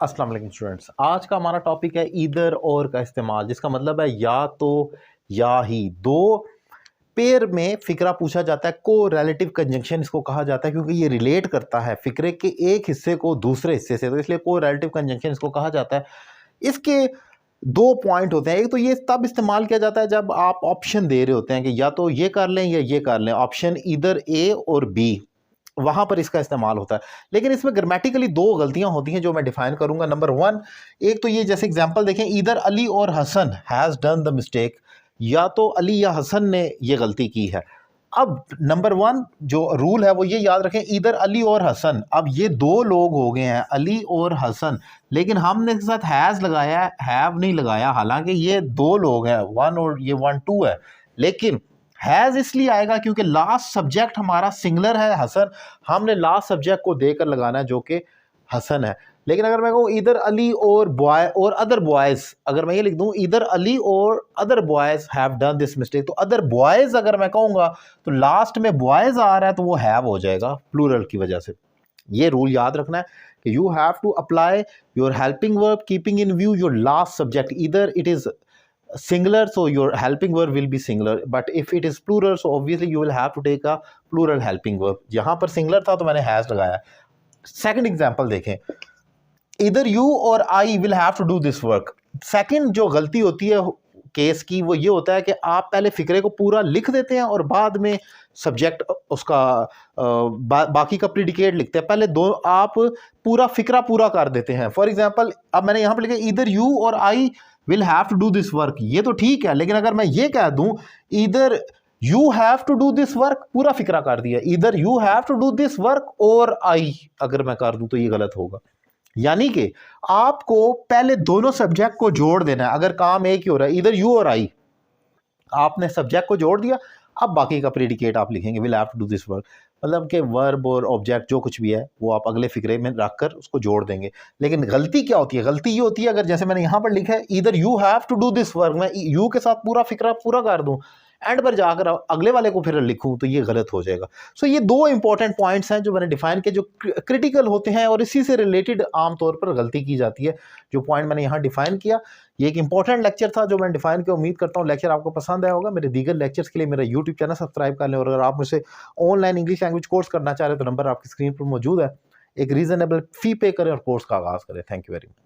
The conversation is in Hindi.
अस्सलाम वालेकुम स्टूडेंट्स। आज का हमारा टॉपिक है ईदर और का इस्तेमाल, जिसका मतलब है या तो या ही। दो पेयर में फिक्रा पूछा जाता है, को रिलेटिव कंजंक्शन इसको कहा जाता है, क्योंकि ये रिलेट करता है फिक्रे के एक हिस्से को दूसरे हिस्से से, तो इसलिए को रिलेटिव कंजंक्शन इसको कहा जाता है। इसके दो पॉइंट होते हैं। एक तो ये तब इस्तेमाल किया जाता है जब आप ऑप्शन दे रहे होते हैं कि या तो ये कर लें या ये कर लें, ऑप्शन इधर ए और बी, वहां पर इसका इस्तेमाल होता है। लेकिन इसमें ग्रामेटिकली दो गलतियां होती हैं जो मैं डिफाइन करूंगा। नंबर वन, एक तो ये जैसे एग्जांपल देखें, इधर अली और Hasan has done the mistake, या तो अली या हसन ने ये गलती की है। अब नंबर वन जो रूल है वो ये याद रखें, इधर अली और हसन, अब ये दो लोग हो गए हैं अली और हसन, लेकिन हमने इसके साथ हैज लगाया है, हैव नहीं लगाया। हालांकि ये दो लोग हैं, वन और ये वन टू है, लेकिन हैज इसलिए आएगा क्योंकि लास्ट सब्जेक्ट हमारा सिंगुलर है हसन, हमने लास्ट सब्जेक्ट को देकर लगाना है जो कि हसन है। लेकिन अगर मैं कहूँ इधर अली और बॉय और अदर बॉयज, अगर मैं ये लिख दूं इधर अली और other boys have done this mistake, तो अदर बॉयज अगर मैं कहूँगा तो लास्ट में बॉयज आ रहा है तो वो हैव हो जाएगा प्लूरल की वजह से। ये रूल याद रखना है कि you have to apply your helping verb keeping in view your last subject. इधर it is singular, so your helping verb will be singular, but if it is plural, so obviously you will have to take a plural helping verb. यहाँ पर singular था तो मैंने has लगाया। सेकंड एग्जांपल देखें, इधर you और I will have to do this work। Second जो गलती होती है केस की वो ये होता है कि आप पहले फिक्रे को पूरा लिख देते हैं और बाद में सब्जेक्ट उसका बाकी का प्रीडिकेट लिखते हैं। पहले दो आप पूरा फिक्रा पूरा कर देते हैं। फॉर एग्जांपल अब मैंने यहाँ पर लिखा इधर यू और I will have to do this work, ये तो ठीक है, लेकिन अगर मैं ये कह दूं इधर you have to do this work, पूरा फिक्रा कर दिया, इधर you have to do this work और आई अगर मैं कर दूं तो ये गलत होगा। यानी कि आपको पहले दोनों सब्जेक्ट को जोड़ देना है। अगर काम एक ही हो रहा है इधर यू और आई, आपने सब्जेक्ट को जोड़ दिया, अब बाकी का प्रीडिकेट आप लिखेंगे will have to do this work, मतलब कि वर्ब और ऑब्जेक्ट जो कुछ भी है वो आप अगले फिक्रे में रखकर उसको जोड़ देंगे। लेकिन गलती क्या होती है? गलती ये होती है अगर जैसे मैंने यहाँ पर लिखा है इधर you have to do this work, मैं यू के साथ पूरा फिक्रा पूरा कर दूं, एंड पर जाकर अगले वाले को फिर लिखूं तो ये गलत हो जाएगा। सो ये दो इंपॉर्टेंट पॉइंट्स हैं जो मैंने डिफाइन किए, जो क्रिटिकल होते हैं और इसी से रिलेटेड आमतौर पर गलती की जाती है। जो पॉइंट मैंने यहाँ डिफाइन किया, ये एक इंपॉर्टेंट लेक्चर था जो मैंने डिफाइन किया। उम्मीद करता हूँ लेक्चर आपको पसंद आया होगा। मेरे दीगर लेक्चर्स के लिए मेरा यूट्यूब चैनल सब्सक्राइब कर लें, और अगर आप मुझसे ऑनलाइन इंग्लिश लैंग्वेज कोर्स करना चाह रहे हैं तो नंबर आपकी स्क्रीन पर मौजूद है। एक रीजनेबल फी पे करें और कोर्स का आगाज़ करें। Thank you very much.